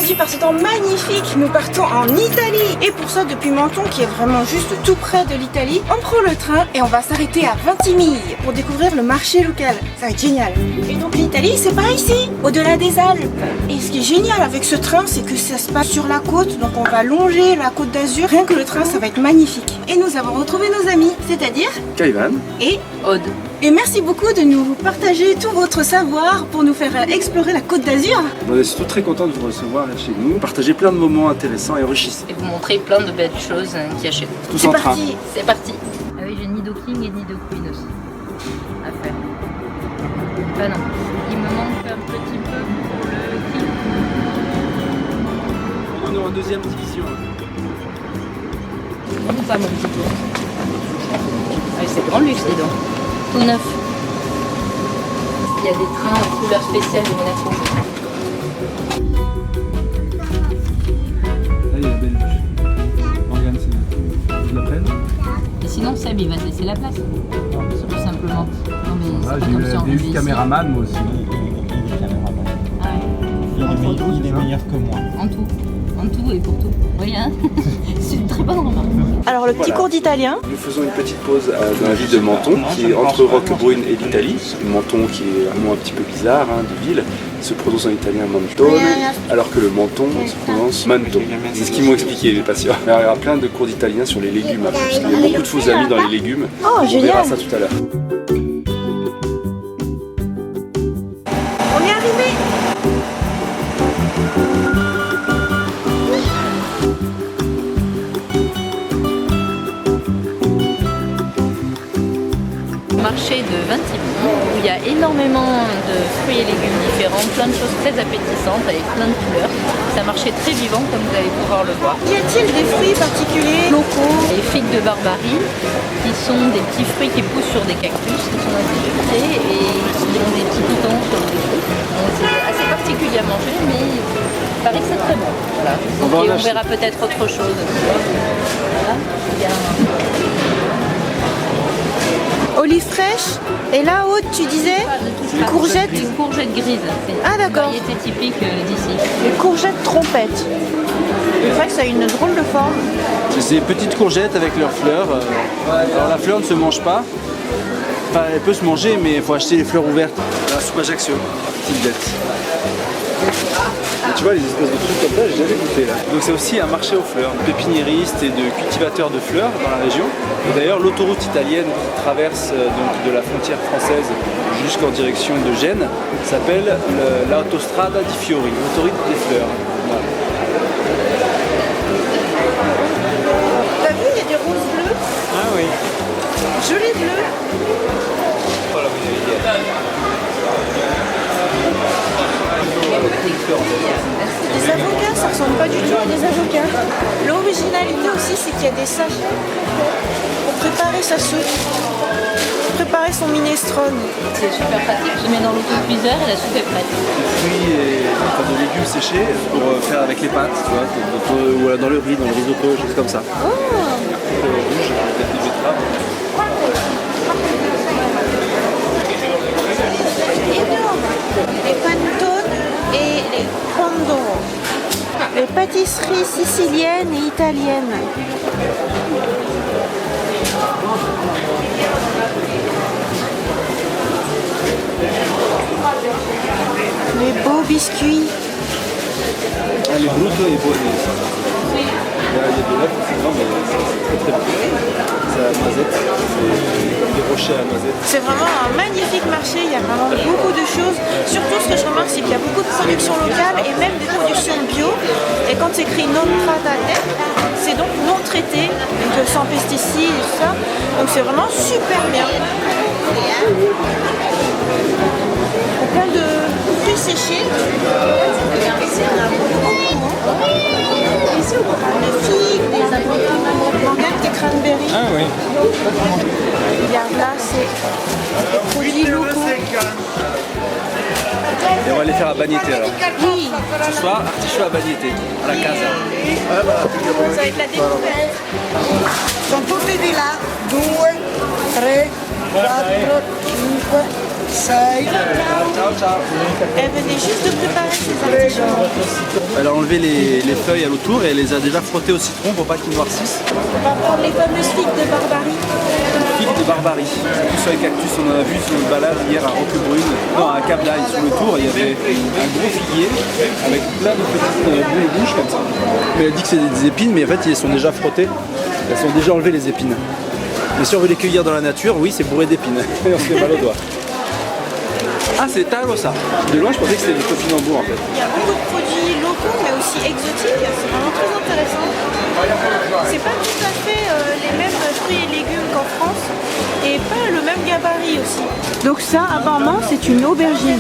aujourd'hui par ce temps magnifique. Nous partons en Italie. Et pour ça, depuis Menton, qui est vraiment juste tout près de l'Italie, on prend le train et on va s'arrêter à Ventimille pour découvrir le marché local. Ça va être génial. Et donc l'Italie, c'est par ici, au-delà des Alpes. Et ce qui est génial avec ce train, c'est que ça se passe sur la côte. Donc on va longer la côte d'Azur. Rien que le train, ça va être magnifique. Et nous avons retrouvé nos amis, c'est-à-dire Kaivan et Aude. Et merci beaucoup de nous partager tout votre savoir pour nous faire explorer la Côte d'Azur. On est surtout très content de vous recevoir là chez nous, partager plein de moments intéressants et enrichissants. Et vous montrer plein de belles choses qu'il y a chez nous. Tous C'est en train. parti. C'est parti. Ah oui, j'ai Nido King et Nido Queen aussi à faire. Bah non, il me manque un petit peu pour le King. On est en deuxième division. Ou pas mon petit tour. Ah oui, c'est grand luxe, dis donc. Tout neuf. Il y a des trains en couleur spéciale de Monaco. Là, il y a la Belge. Morgane, c'est vous la prenne. Et sinon, Seb, il va te laisser la place. Tout simplement. Non, mais c'est pas J'ai comme si on eu vivait ici. caméraman moi aussi. Ah ouais. Il est meilleur que moi. En tout et pour tout. Oui, hein. C'est une très bonne remarque. Alors le petit cours d'italien. Nous faisons une petite pause dans la ville de Menton, qui est entre Roquebrune et l'Italie. Menton qui est un mot un petit peu bizarre de ville, se prononce en italien Mentone, alors que le menton se prononce Manto. C'est ce qu'ils m'ont expliqué les patients. Il y aura plein de cours d'italien sur les légumes, parce qu'il y a beaucoup de faux amis dans les légumes. Oh, On génial. verra ça tout à l'heure. On est arrivé. Marché de Ventimille où il y a énormément de fruits et légumes différents, plein de choses très appétissantes avec plein de couleurs. C'est un marché très vivant comme vous allez pouvoir le voir. Y a-t-il des fruits particuliers locaux? Les figues de Barbarie qui sont des petits fruits qui poussent sur des cactus qui sont assez sucrés et qui ont des petits pitons sur les fruits. Donc c'est assez particulier à manger mais il paraît que c'est très bon. Voilà. Et on verra peut-être autre chose. Voilà. Il y a Olives fraîches. Et là haut tu disais courgettes. Une courgette grise. C'est Ah, d'accord. une variété typique d'ici. Les courgettes trompettes. C'est vrai que ça a une drôle de forme. C'est des petites courgettes avec leurs fleurs. Alors la fleur ne se mange pas. Enfin, elle peut se manger, mais il faut acheter les fleurs ouvertes. La soupe Ajaccio, petite bête. Et tu vois les espèces de trucs comme ça, j'ai jamais goûté là. Donc c'est aussi un marché aux fleurs, de pépiniéristes et de cultivateurs de fleurs dans la région. Et d'ailleurs l'autoroute italienne qui traverse donc de la frontière française jusqu'en direction de Gênes s'appelle l'Autostrada di Fiori, l'autoroute des fleurs. Voilà. T'as vu, il y a des roses bleues. Ah oui. Joli bleu. Les avocats, ça ressemble pas du tout à des avocats. L'originalité aussi, c'est qu'il y a des sachets pour préparer sa soupe, préparer son minestrone. C'est super pratique, je mets dans l'autocuiseur et la soupe est prête. Des fruits et enfin, de légumes séchés pour faire avec les pâtes, tu vois, ou dans le riz, dans le risotto, des choses comme ça. Rouge, peut-être des betteraves. Les panettone et les pandoro. Les pâtisseries siciliennes et italiennes. Les beaux biscuits. Ah, les brutto et beaux. Il y a de l'œuf, c'est grand, mais c'est très bon. C'est à la noisette, c'est des rochers à la noisette. C'est vraiment un magnifique marché, il y a vraiment beaucoup de choses. Surtout ce que je remarque, c'est qu'il y a beaucoup de production locale et même des productions bio. Et quand c'est écrit non tratate, c'est donc non traité, donc sans pesticides et tout ça. Donc c'est vraiment super bien. Plein de fruits séchés. Ici on a beaucoup. Ici on a des figues, des manguettes, des cranberries. Ah oui. Regarde là, c'est des produits locaux. Et on va les faire à Bagnété alors. Oui, Ce soir, artichaut à Bagnété, à la casa. ça va être la découverte. Sono tutti di là, 2, 3, 4, 5, Elle venait juste de préparer ses artichauts. Elle a enlevé les feuilles à l'autour et elle les a déjà frottées au citron pour pas qu'ils noircissent. On va prendre les fameuses figues de Barbarie. Figues de Barbarie. Sur les cactus, on en a vu sur une balade hier à Roquebrune, non à Cap d'Aille sur le tour, il y avait un gros figuier avec plein de petites boules bouches comme ça. Mais elle dit que c'est des épines, mais en fait ils sont déjà frottés, elles sont déjà enlevées les épines. Mais si on veut les cueillir dans la nature, oui c'est bourré d'épines, et on se fait mal au doigt. Ah c'est taro ça. De loin je pensais que c'était du topinambour en fait. Il y a beaucoup de produits locaux mais aussi exotiques, c'est vraiment très intéressant. C'est pas tout à fait les mêmes fruits et légumes qu'en France et pas le même gabarit aussi. Donc ça apparemment c'est une aubergine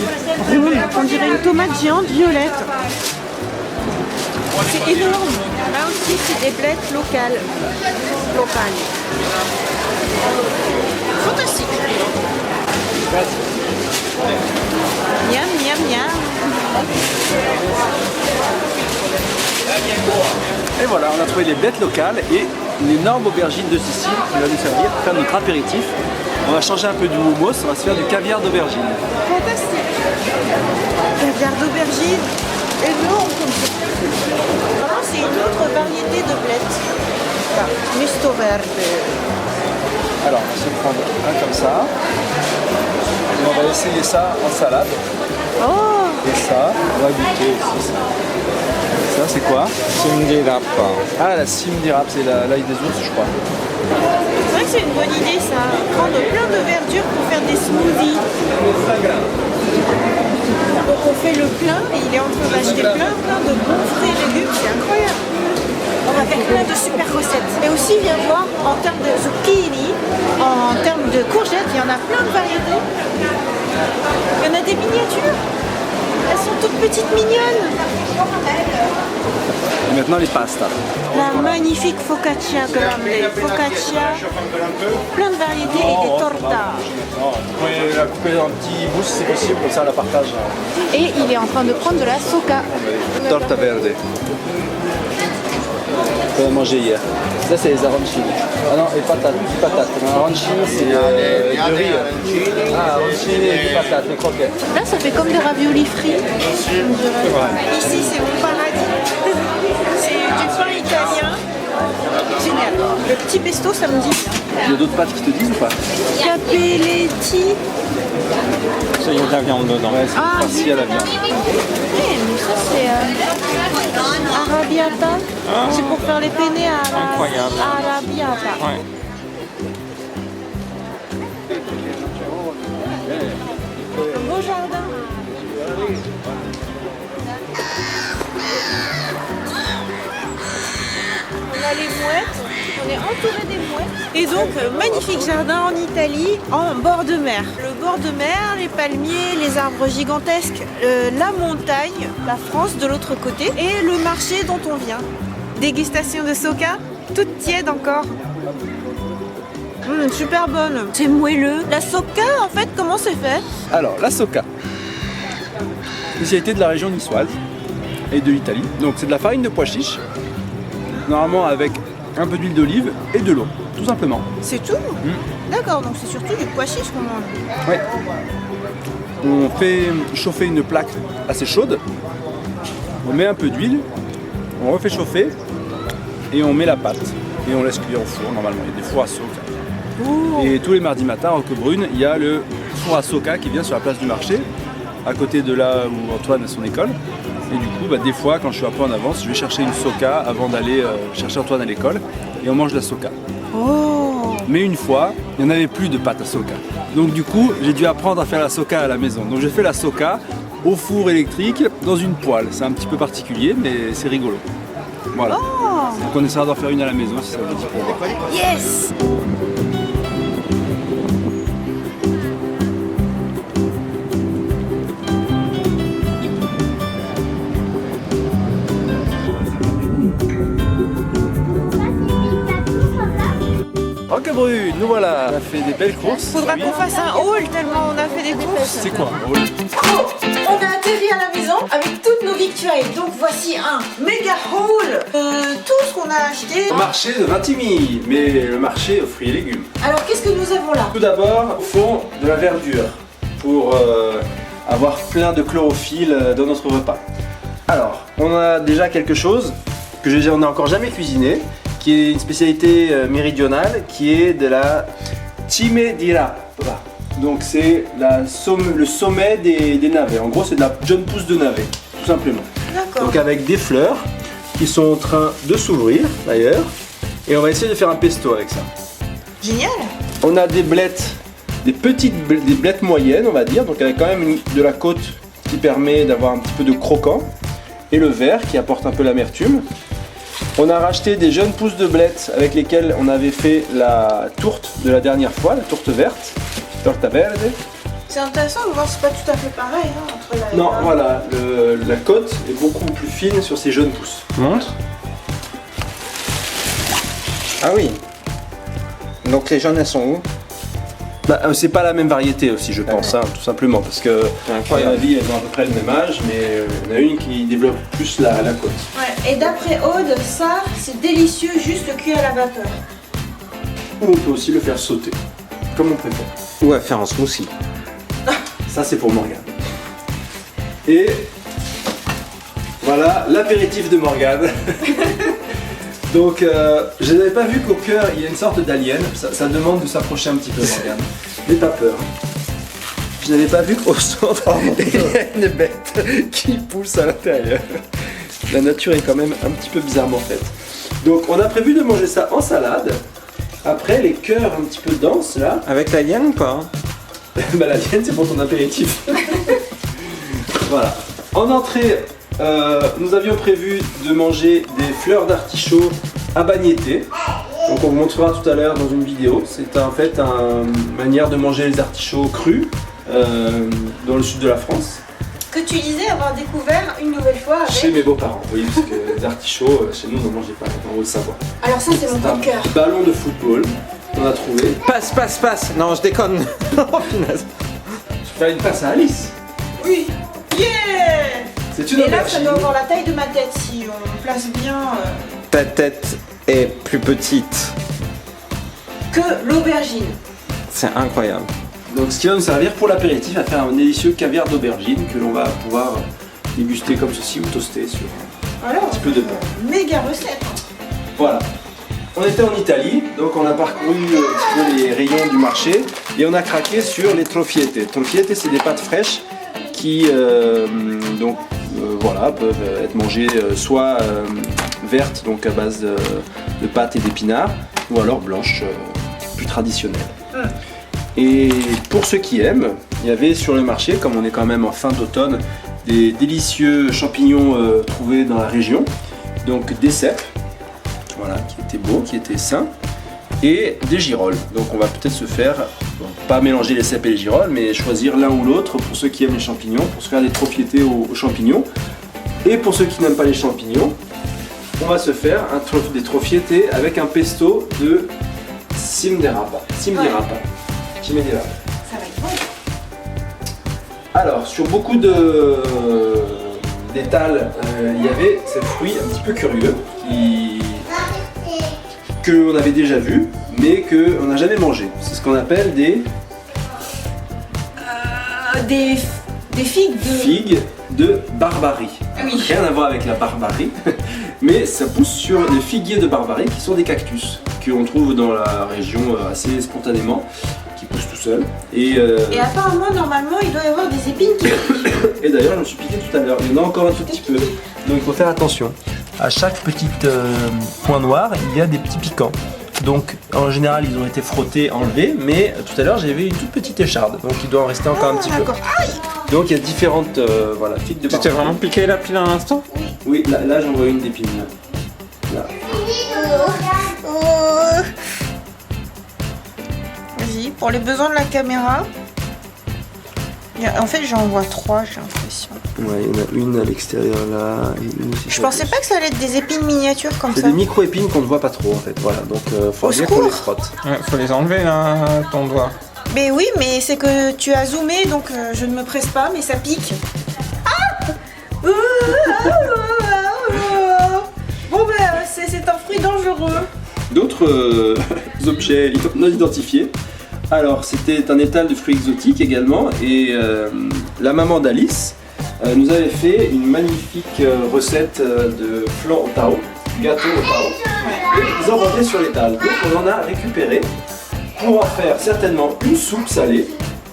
ronde, on dirait une tomate géante violette. C'est énorme. Là aussi c'est des blettes locales. Fantastique. Miam, miam, miam. Et voilà, on a trouvé les blettes locales et une énorme aubergine de Sicile qui va nous servir pour faire notre apéritif. On va changer un peu du hummus, on va se faire du caviar d'aubergine. Fantastique. Caviar d'aubergine. Énorme comme ça. Vraiment, c'est une autre variété de blettes. Misto verde. Alors, on va se prendre un comme ça. Et on va essayer ça en salade. Oh. Et ça, on va goûter aussi ça. Ça, c'est quoi? Simdirap. Ah, la simdirap, c'est l'ail des ours, je crois. C'est vrai que c'est une bonne idée ça. Prendre plein de verdure pour faire des smoothies. Donc on fait le plein et il est en train d'acheter plein de bons fruits et légumes, c'est incroyable. On va faire plein de super recettes. Et aussi, viens voir, en termes de zucchini, en termes de courgettes, il y en a plein de variétés. Il y en a des miniatures. Elles sont toutes petites mignonnes. Et maintenant, les pastas. La magnifique focaccia grande. Focaccia, plein de variétés et des tortas. Vous pouvez la couper en petits bouts si c'est possible, comme ça on la partage. Et il est en train de prendre de la soca. Torta verde. On a mangé hier. Ça c'est les arancini. Ah non, et patates, arancini c'est du riz. Ah, arancini et patates, les croquettes. Là, ça fait comme des raviolis frits. Ici, c'est mon paradis. C'est du pain italien. Génial. Le petit pesto, ça me dit bien. Il y a d'autres pâtes qui te disent ou pas? Capelletti. Ça, il y a de la viande dedans. Ouais, c'est farci à la viande. Mais ça, c'est arrabbiata. C'est pour faire les penne à la Incroyable. arrabbiata. Ouais. Un beau jardin. On a les mouettes, on est entouré des mouettes. Et donc, magnifique jardin en Italie, en bord de mer. Le bord de mer, les palmiers, les arbres gigantesques, la montagne, la France de l'autre côté, et le marché dont on vient. Dégustation de soca, toute tiède encore. Super bonne. C'est moelleux. La soca, en fait, comment c'est fait? Alors, la soca. Spécialité de la région niçoise et de l'Italie. Donc, c'est de la farine de pois chiche. Normalement avec un peu d'huile d'olive et de l'eau, tout simplement. C'est tout? D'accord, donc c'est surtout du pois chiche qu'on mange. Ouais. On fait chauffer une plaque assez chaude, on met un peu d'huile, on refait chauffer et on met la pâte et on laisse cuire au four normalement. Il y a des fours à soca. Et tous les mardis matins à Roquebrune, il y a le four à soca qui vient sur la place du marché, à côté de là où Antoine a son école. Et du coup, des fois, quand je suis un peu en avance, je vais chercher une soca avant d'aller chercher Antoine à l'école et on mange de la soca. Oh. Mais une fois, il n'y en avait plus de pâte à soca. Donc du coup, j'ai dû apprendre à faire la soca à la maison. Donc j'ai fait la soca au four électrique dans une poêle. C'est un petit peu particulier, mais c'est rigolo. Voilà. Donc on essaiera d'en faire une à la maison si ça vous dit pour voir. Yes. Roquebrune, nous voilà. On a fait des belles courses. Faudra qu'on fasse un haul tellement on a fait des courses. C'est quoi un haul? On a atterri à la maison avec toutes nos victuailles. Donc voici un méga haul. Tout ce qu'on a acheté. Le marché de Vintimille, mais le marché aux fruits et légumes. Alors qu'est-ce que nous avons là? Tout d'abord, au fond de la verdure. pour avoir plein de chlorophylle dans notre repas. Alors, on a déjà quelque chose que on n'a encore jamais cuisiné, qui est une spécialité méridionale, qui est de la cime di rapa. Donc c'est le sommet des navets. En gros, c'est de la jeune pousse de navet, tout simplement. D'accord. Donc avec des fleurs qui sont en train de s'ouvrir d'ailleurs. Et on va essayer de faire un pesto avec ça. Génial. On a des blettes, des blettes moyennes, on va dire. Donc avec quand même de la côte qui permet d'avoir un petit peu de croquant. Et le vert qui apporte un peu l'amertume. On a racheté des jeunes pousses de blettes avec lesquelles on avait fait la tourte de la dernière fois, la tourte verte. Torta verde. C'est intéressant de voir, c'est pas tout à fait pareil hein, entre la... Non, voilà, la côte est beaucoup plus fine sur ces jeunes pousses. Montre. Ah oui. Donc les jaunes, elles sont où? Bah, c'est pas la même variété aussi, je pense, hein, tout simplement, parce que à mon avis, elles ont à peu près le même âge, mais il y en a une qui développe plus la côte. Ouais. Et d'après Aude, ça, c'est délicieux juste cuit à la vapeur. Ou on peut aussi le faire sauter, comme on préfère. Ou à faire un smoothie. Ça, c'est pour Morgane. Et voilà l'apéritif de Morgane. Donc, je n'avais pas vu qu'au cœur, il y a une sorte d'alien. Ça demande de s'approcher un petit peu, Morgane. N'aie pas peur. Je n'avais pas vu qu'au centre, il y a une bête qui pousse à l'intérieur. La nature est quand même un petit peu bizarrement faite. Donc, on a prévu de manger ça en salade. Après, les cœurs un petit peu denses, là. Avec l'alien ou pas? Bah, l'alien, c'est pour ton apéritif. Voilà. En entrée, nous avions prévu de manger des fleurs d'artichaut à bagnété. Donc on vous montrera tout à l'heure dans une vidéo. C'est en fait une manière de manger les artichauts crus dans le sud de la France. Que tu disais avoir découvert une nouvelle fois avec... Chez mes beaux-parents, oui, parce que les artichauts, chez nous, on n'en mangeait pas, en Haute-Savoie. Alors ça, c'est mon coup de cœur. Ballon de football, on a trouvé. Passe. Non, je déconne. Oh, punaise. Je vais faire une passe à Alice. Oui. Yeah. C'est une Et là, ça aubergine. doit avoir la taille de ma tête si on place bien Ta tête est plus petite. que l'aubergine. C'est incroyable. Donc ce qui va nous servir pour l'apéritif à faire un délicieux caviar d'aubergine que l'on va pouvoir déguster comme ceci ou toaster sur Alors, un petit peu de pain. méga recette. Voilà. On était en Italie, donc on a parcouru un petit peu les rayons du marché et on a craqué sur les troffiette. Troffiette, c'est des pâtes fraîches qui voilà, peuvent être mangées soit vertes, donc à base de pâtes et d'épinards, ou alors blanches, plus traditionnelles. Et pour ceux qui aiment, il y avait sur le marché, comme on est quand même en fin d'automne, des délicieux champignons trouvés dans la région. Donc des cèpes, voilà, qui étaient beaux, qui étaient sains, et des girolles. Donc on va peut-être se faire, bon, pas mélanger les cèpes et les girolles, mais choisir l'un ou l'autre pour ceux qui aiment les champignons, pour se faire des troffiettés aux champignons. Et pour ceux qui n'aiment pas les champignons, on va se faire des troffiettés avec un pesto de cime di rapa. Ouais. Ça va être bon. Alors, sur beaucoup d'étals, il y avait ce fruit un petit peu curieux qu'on avait déjà vu, mais qu'on n'a jamais mangé. C'est ce qu'on appelle des Figues de Barbarie. Oui. Rien à voir avec la Barbarie, mais ça pousse sur des figuiers de Barbarie qui sont des cactus qu'on trouve dans la région assez spontanément, qui poussent tout seuls. Et apparemment, normalement, il doit y avoir des épines qui piquent. Et d'ailleurs, je me suis piqué tout à l'heure. Il y en a encore un tout petit peu. Donc il faut faire attention. À chaque petit point noir, il y a des petits piquants. Donc en général, ils ont été frottés, enlevés, mais tout à l'heure, j'avais une toute petite écharde. Donc il doit en rester encore un petit peu. D'accord. Aïe. Donc il y a différentes voilà, figues de Tu t'es Barbarie. vraiment piqué la pile à l'instant? Oui, là j'en vois une d'épine. Là. Vas-y, pour les besoins de la caméra. En fait, j'en vois 3, j'ai l'impression. Ouais, il y en a une à l'extérieur là. Et une aussi Je pensais pas que ça allait être des épines miniatures comme C'est ça. des micro-épines qu'on ne voit pas trop en fait. Voilà, donc faut Au bien qu'on les secours. frotte. Ouais, faut les enlever là, ton doigt. Mais oui, mais c'est que tu as zoomé, donc je ne me presse pas, mais ça pique. Ah. Bon ben, c'est un fruit dangereux. D'autres objets non identifiés. Alors, c'était un étal de fruits exotiques également, et la maman d'Alice nous avait fait une magnifique recette de flan au tao, gâteau au tao, et ils en vendaient sur l'étal. Donc on en a récupéré pour en faire certainement une soupe salée,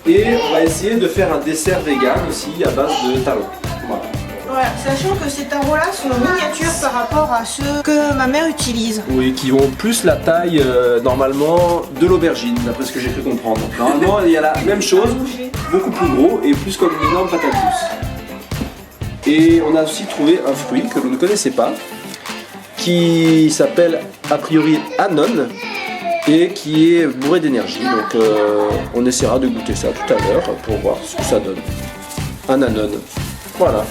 et on va essayer de faire un dessert vegan aussi à base de taro. Voilà. Voilà, sachant que ces tarots-là sont miniatures par rapport à ceux que ma mère utilise. Oui, qui ont plus la taille normalement de l'aubergine, d'après ce que j'ai pu comprendre. Normalement, il y a la même chose, beaucoup plus gros et plus comme une énorme patate douce. Et on a aussi trouvé un fruit que vous ne connaissez pas, qui s'appelle a priori anon et qui est bourré d'énergie. Donc on essaiera de goûter ça tout à l'heure pour voir ce que ça donne. Un anon. Voilà.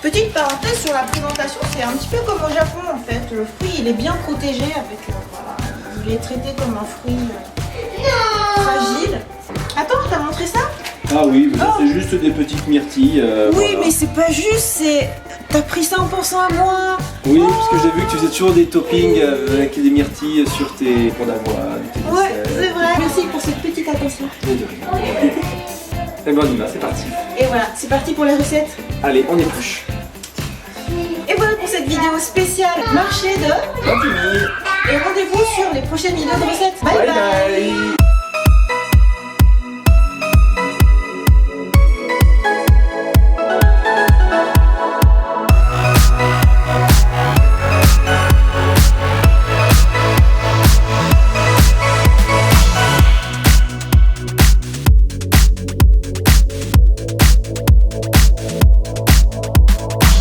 Petite parenthèse sur la présentation, c'est un petit peu comme au Japon en fait. Le fruit il est bien protégé avec, voilà, il est traité comme un fruit fragile. Attends, t'as montré ça? Ah oui, c'est juste des petites myrtilles. Oui, voilà. mais c'est pas juste, c'est... T'as pris ça en pensant à moi. Oui, parce que j'ai vu que tu faisais toujours des toppings avec des myrtilles sur tes pots d'avoine, tes Ouais, desserts. c'est vrai. Merci pour cette petite attention. Et ben on y va, c'est parti. Et voilà, c'est parti pour les recettes. Allez, on épluche. Et voilà pour cette vidéo spéciale marché de... Vintimille. Et rendez-vous sur les prochaines vidéos de recettes. Bye Bye bye. bye.